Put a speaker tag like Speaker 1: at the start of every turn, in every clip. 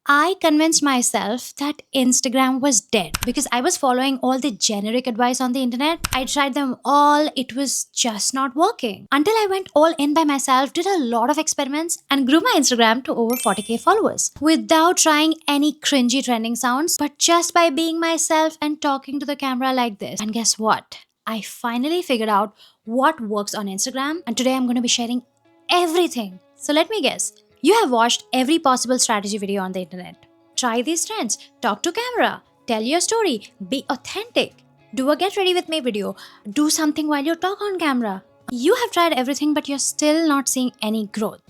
Speaker 1: I convinced myself that Instagram was dead because I was following all the generic advice on the internet. I tried them all, it was just not working. Until I went all in by myself, did a lot of experiments, and grew my Instagram to over 40k followers without trying any cringy trending sounds, but just by being myself and talking to the camera like this. And guess what? I finally figured out what works on Instagram, and today I'm going to be sharing everything. So let me guess. You have watched every possible strategy video on the internet. Try these trends, talk to camera, tell your story, be authentic, do a get ready with me video, do something while you talk on camera. You have tried everything, but you're still not seeing any growth.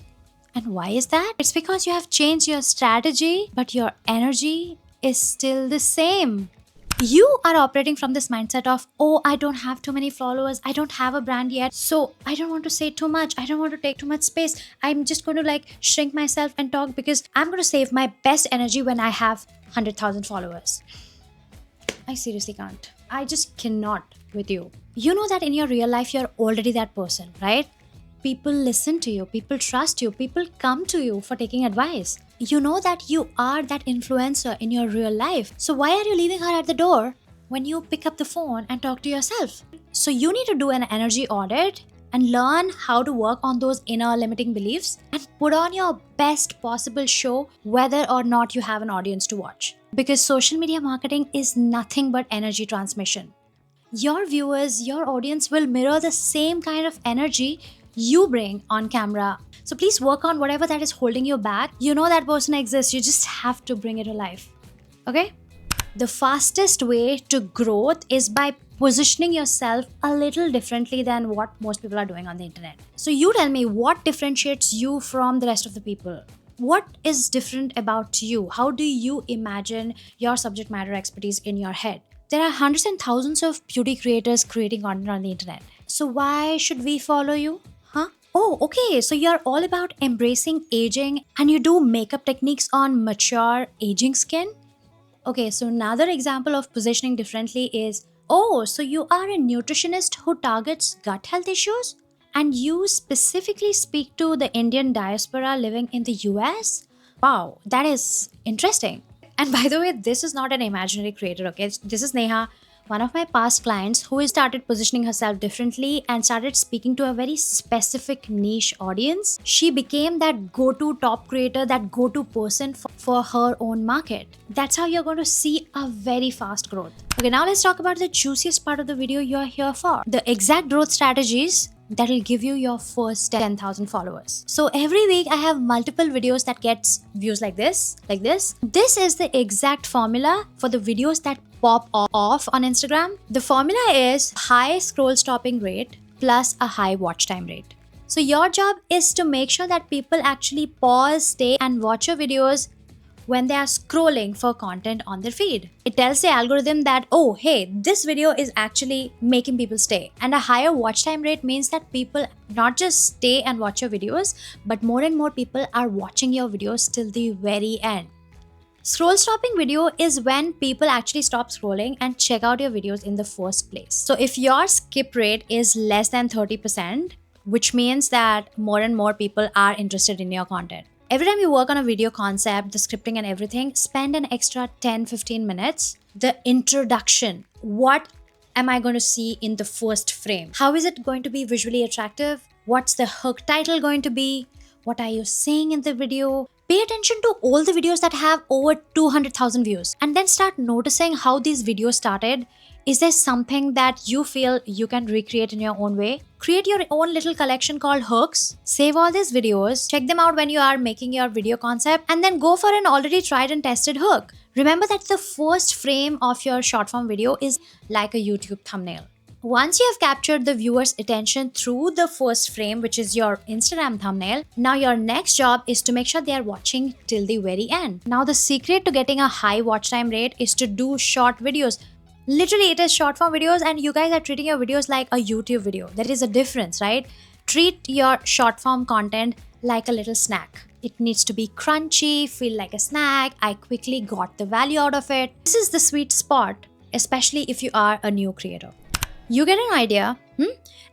Speaker 1: And why is that? It's because you have changed your strategy, but your energy is still the same. You are operating from this mindset of, oh, I don't have too many followers, I don't have a brand yet, so I don't want to say too much, I don't want to take too much space, I'm just going to shrink myself and talk because I'm going to save my best energy when I have 100,000 followers. I seriously can't. I just cannot with you. You know that in your real life, you're already that person, right? People listen to you, people trust you, people come to you for taking advice. You know that you are that influencer in your real life. So why are you leaving her at the door when you pick up the phone and talk to yourself? So you need to do an energy audit and learn how to work on those inner limiting beliefs and put on your best possible show whether or not you have an audience to watch. Because social media marketing is nothing but energy transmission. Your viewers, your audience will mirror the same kind of energy you bring on camera. So please work on whatever that is holding you back. You know that person exists, you just have to bring it alive. Okay? The fastest way to growth is by positioning yourself a little differently than what most people are doing on the internet. So you tell me, what differentiates you from the rest of the people? What is different about you? How do you imagine your subject matter expertise in your head? There are hundreds and thousands of beauty creators creating content on the internet. So why should we follow you? Huh? Oh, okay. So you're all about embracing aging and you do makeup techniques on mature aging skin? Okay, so another example of positioning differently is, oh, so you are a nutritionist who targets gut health issues? And you specifically speak to the Indian diaspora living in the US? Wow, that is interesting. And by the way, this is not an imaginary creator, okay? This is Neha, one of my past clients who has started positioning herself differently and started speaking to a very specific niche audience. She became that go-to top creator, that go-to person for her own market. That's how you're going to see a very fast growth. Okay, now let's talk about the juiciest part of the video you're here for. The exact growth strategies that will give you your first 10,000 followers. So every week I have multiple videos that gets views like this. This is the exact formula for the videos that pop off on Instagram. The formula is high scroll stopping rate plus a high watch time rate. So your job is to make sure that people actually pause, stay and watch your videos when they are scrolling for content on their feed. It tells the algorithm that, oh, hey, this video is actually making people stay. And a higher watch time rate means that people not just stay and watch your videos, but more and more people are watching your videos till the very end. Scroll stopping video is when people actually stop scrolling and check out your videos in the first place. So if your skip rate is less than 30%, which means that more and more people are interested in your content. Every time you work on a video concept, the scripting and everything, spend an extra 10-15 minutes. The introduction. What am I going to see in the first frame? How is it going to be visually attractive? What's the hook title going to be? What are you saying in the video? Pay attention to all the videos that have over 200,000 views and then start noticing how these videos started. Is there something that you feel you can recreate in your own way? Create your own little collection called hooks. Save all these videos, check them out when you are making your video concept, and then go for an already tried and tested hook. Remember that the first frame of your short form video is like a YouTube thumbnail. Once you have captured the viewer's attention through the first frame, which is your Instagram thumbnail, now your next job is to make sure they are watching till the very end. Now the secret to getting a high watch time rate is to do short videos. Literally, it is short form videos and you guys are treating your videos like a YouTube video. There is a difference, right? Treat your short form content like a little snack. It needs to be crunchy, feel like a snack. I quickly got the value out of it. This is the sweet spot, especially if you are a new creator. You get an idea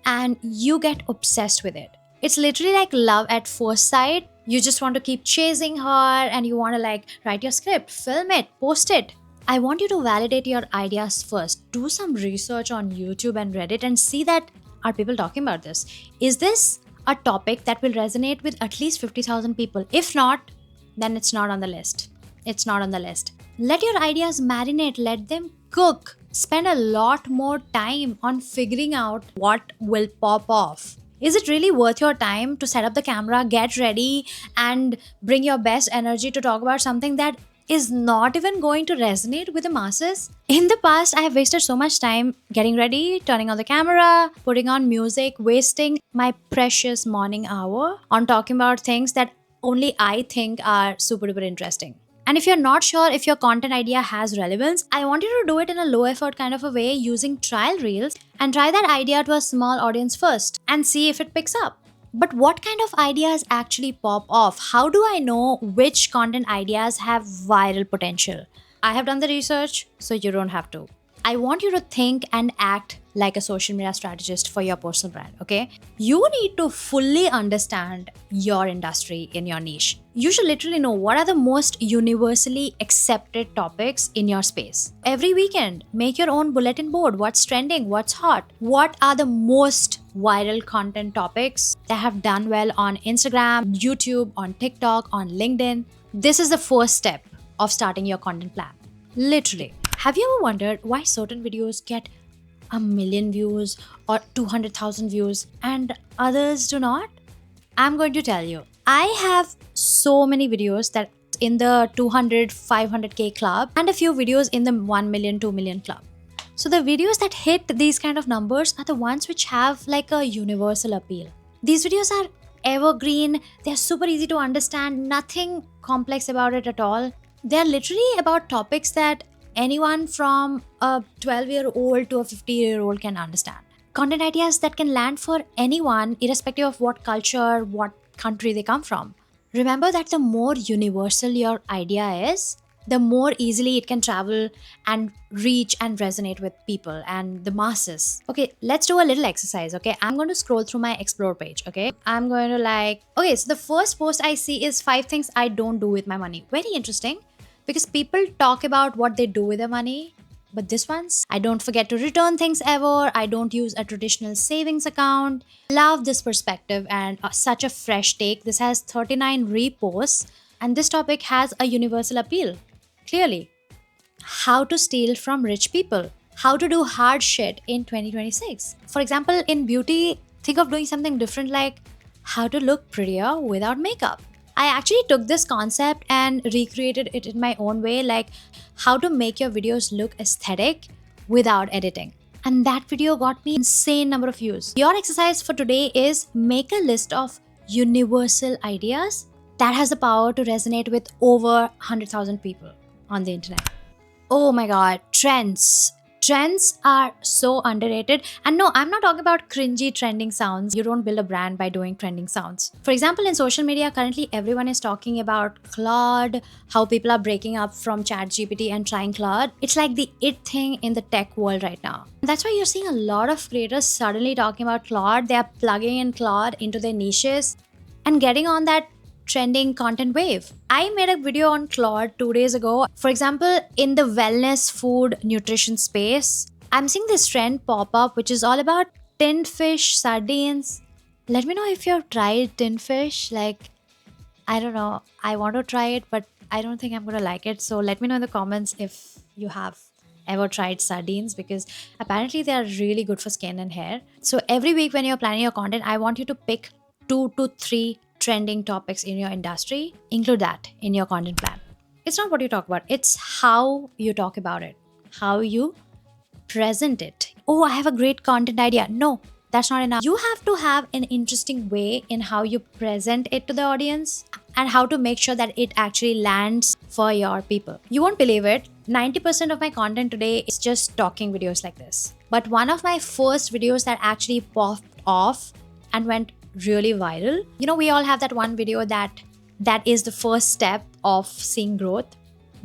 Speaker 1: and you get obsessed with it. It's literally like love at first sight, You just want to keep chasing her and you want to like write your script, film it, post it. I want you to validate your ideas first. Do some research on YouTube and Reddit and see that are people talking about this? Is this a topic that will resonate with at least 50,000 people? If not, then it's not on the list. It's not on the list. Let your ideas marinate, let them cook. Spend a lot more time on figuring out what will pop off. Is it really worth your time to set up the camera, get ready, and bring your best energy to talk about something that is not even going to resonate with the masses? In the past, I have wasted so much time getting ready, turning on the camera, putting on music, wasting my precious morning hour on talking about things that only I think are super duper interesting. And if you're not sure if your content idea has relevance, I want you to do it in a low effort kind of a way using trial reels and try that idea to a small audience first and see if it picks up. But what kind of ideas actually pop off? How do I know which content ideas have viral potential? I have done the research, so you don't have to. I want you to think and act like a social media strategist for your personal brand, okay? You need to fully understand your industry in your niche. You should literally know what are the most universally accepted topics in your space. Every weekend, make your own bulletin board. What's trending? What's hot? What are the most viral content topics that have done well on Instagram, YouTube, on TikTok, on LinkedIn? This is the first step of starting your content plan. Literally. Have you ever wondered why certain videos get 1,000,000 views or 200,000 views and others do not? I'm going to tell you. I have so many videos that in the 200, 500k club and a few videos in the 1 million, 2 million club. So the videos that hit these kind of numbers are the ones which have like a universal appeal. These videos are evergreen. They're super easy to understand. Nothing complex about it at all. They're literally about topics that anyone from a 12-year-old to a 50-year-old can understand. Content ideas that can land for anyone, irrespective of what culture, what country they come from. Remember that the more universal your idea is, the more easily it can travel and reach and resonate with people and the masses. Okay, let's do a little exercise, okay? I'm going to scroll through my explore page, okay? I'm going to okay, so the first post I see is 5 things I don't do with my money. Very interesting. Because people talk about what they do with their money, but this one's, I don't forget to return things ever, I don't use a traditional savings account. Love this perspective and such a fresh take. This has 39 reposts and this topic has a universal appeal. Clearly, how to steal from rich people, how to do hard shit in 2026. For example, in beauty, think of doing something different like how to look prettier without makeup. I actually took this concept and recreated it in my own way, like how to make your videos look aesthetic without editing. And that video got me insane number of views. Your exercise for today is make a list of universal ideas that has the power to resonate with over 100,000 people on the internet. Oh my god, trends. Trends are so underrated. And no, I'm not talking about cringy trending sounds. You don't build a brand by doing trending sounds. For example, in social media, currently everyone is talking about Claude, how people are breaking up from ChatGPT and trying Claude. It's like the it thing in the tech world right now. That's why you're seeing a lot of creators suddenly talking about Claude. They are plugging in Claude into their niches and getting on that trending content wave. I made a video on Claude 2 days ago. For example, in the wellness, food, nutrition space, I'm seeing this trend pop up, which is all about tinned fish, sardines. Let me know if you've tried tinned fish. Like, I don't know. I want to try it, but I don't think I'm going to like it. So let me know in the comments if you have ever tried sardines, because apparently they are really good for skin and hair. So every week when you're planning your content, I want you to pick 2 to 3 trending topics in your industry. Include that in your content plan. It's not what you talk about, it's how you talk about it, how you present it. Oh, I have a great content idea. No, that's not enough. You have to have an interesting way in how you present it to the audience and how to make sure that it actually lands for your people. You won't believe it, 90% of my content today is just talking videos like this. But one of my first videos that actually popped off and went really viral. You know, we all have that one video that is the first step of seeing growth.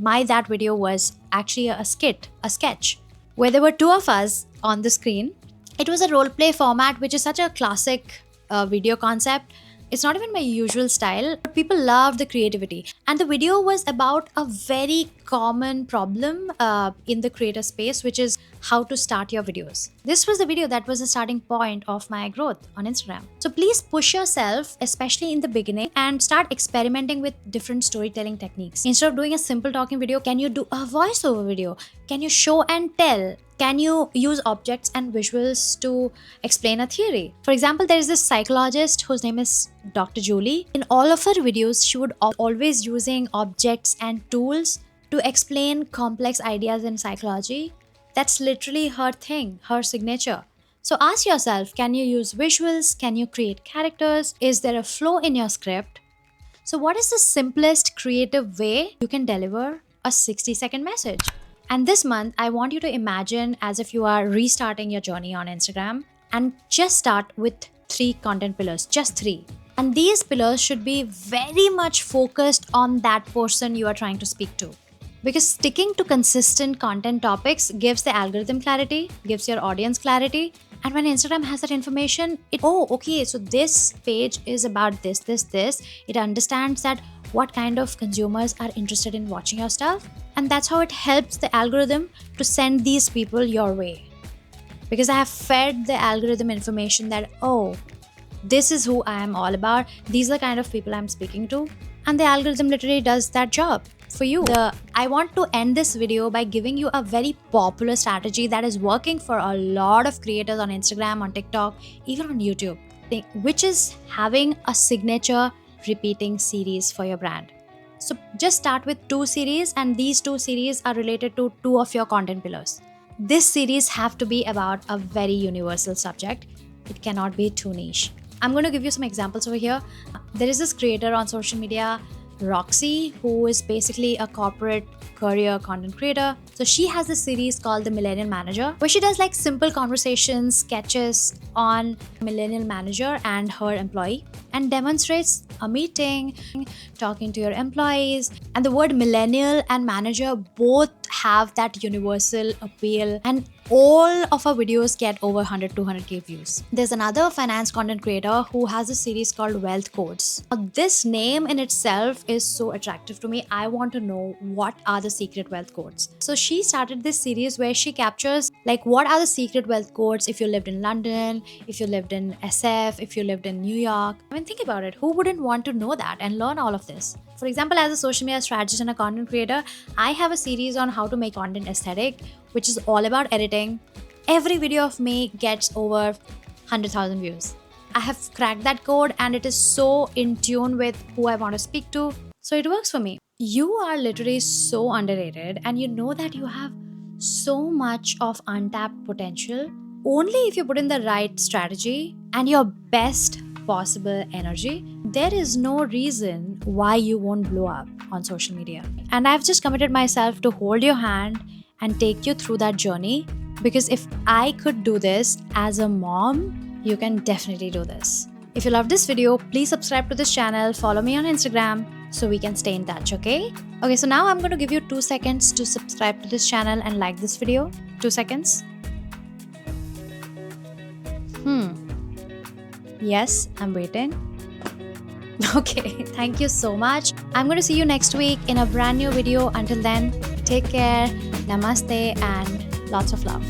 Speaker 1: That video was actually a sketch, where there were 2 of us on the screen. It was a role play format, which is such a classic video concept. It's not even my usual style, but people love the creativity. And the video was about a very common problem in the creator space, which is how to start your videos. This was the video that was the starting point of my growth on Instagram. So please push yourself, especially in the beginning, and start experimenting with different storytelling techniques. Instead of doing a simple talking video, can you do a voiceover video? Can you show and tell? Can you use objects and visuals to explain a theory? For example, there is this psychologist whose name is Dr. Julie. In all of her videos, she would always using objects and tools to explain complex ideas in psychology. That's literally her thing, her signature. So ask yourself, can you use visuals? Can you create characters? Is there a flow in your script? So what is the simplest creative way you can deliver a 60-second message? And this month, I want you to imagine as if you are restarting your journey on Instagram, and just start with 3 content pillars, just 3. And these pillars should be very much focused on that person you are trying to speak to. Because sticking to consistent content topics gives the algorithm clarity, gives your audience clarity. And when Instagram has that information, so this page is about this. It understands that what kind of consumers are interested in watching your stuff. And that's how it helps the algorithm to send these people your way. Because I have fed the algorithm information that, this is who I am all about. These are the kind of people I'm speaking to. And the algorithm literally does that job for you. I want to end this video by giving you a very popular strategy that is working for a lot of creators on Instagram, on TikTok, even on YouTube, which is having a signature repeating series for your brand. So just start with 2 series, and these 2 series are related to 2 of your content pillars. This series have to be about a very universal subject. It cannot be too niche. I'm going to give you some examples over here. There is this creator on social media, Roxy, who is basically a corporate career content creator. So she has a series called The Millennial Manager, where she does like simple conversations, sketches on millennial manager and her employee, and demonstrates a meeting, talking to your employees. And the word millennial and manager both have that universal appeal, and all of our videos get over 100-200k views. There's another finance content creator who has a series called Wealth Codes. Now, this name in itself is so attractive to me. I want to know what are the secret wealth codes. So she started this series where she captures like what are the secret wealth codes if you lived in London, if you lived in SF, if you lived in New York. I mean, think about it. Who wouldn't want to know that and learn all of this? For example, as a social media strategist and a content creator, I have a series on how to make content aesthetic, which is all about editing. Every video of me gets over 100,000 views. I have cracked that code, and it is so in tune with who I want to speak to. So it works for me. You are literally so underrated, and you know that you have so much of untapped potential only if you put in the right strategy and your best possible energy. There is no reason why you won't blow up on social media. And I've just committed myself to hold your hand and take you through that journey, because if I could do this as a mom, you can definitely do this. If you love this video, please subscribe to this channel, follow me on Instagram so we can stay in touch, okay? Okay, so now I'm going to give you 2 seconds to subscribe to this channel and like this video. 2 seconds. Yes, I'm waiting. Okay, thank you so much. I'm going to see you next week in a brand new video. Until then, take care, namaste, and lots of love.